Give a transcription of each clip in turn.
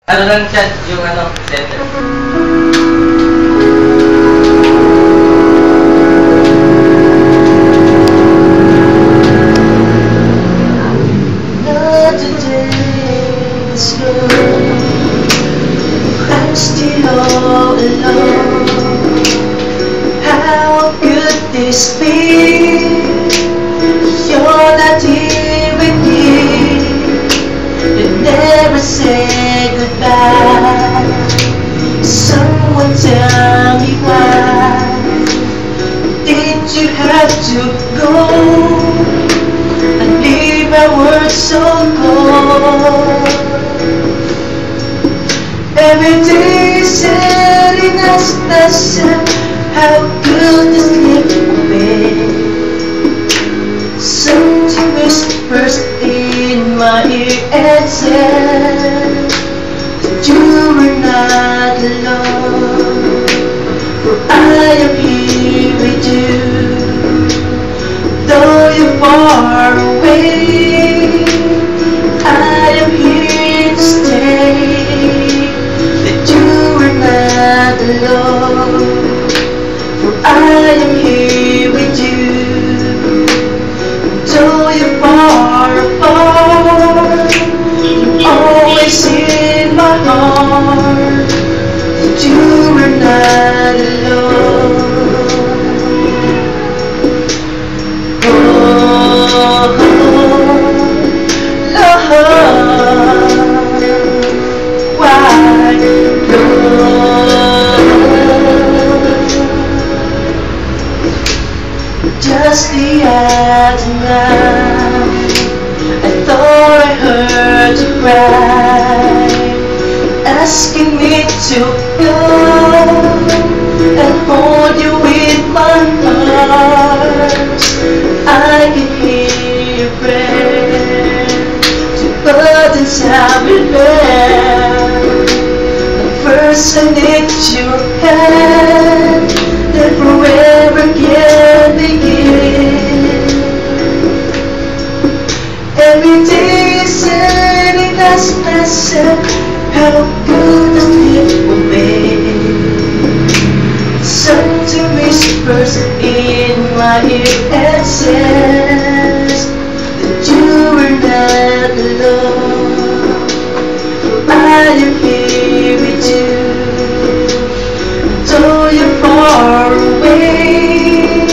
Ano lang siya, yung ano, center. I'm still all alone. How could this be? You're not here with me. You never say goodbye. Someone tell me why did you have to go and leave my world so cold? Every day setting us myself, how could this slip away? Something whispers in my ear and said that you were not alone. For I am here with you, though you're far away. I am here to stay. Alone, for I am here with you. Though you're far apart, you're always in my heart. That you were not alone. Oh, Lord, why, Lord? Just the other night, I thought I heard you cry, asking me to go and hold you with my heart. I can hear your prayer, the burdens I will bear. But first I need your hand, then forever can begin. Every day is setting us myself, how good the slip away. Something whispers in my ear and says that you were not alone. I am here with you, though you're far away.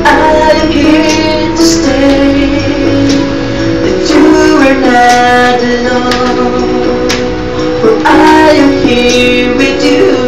I am here to stay. That you are not alone. For I am here with you.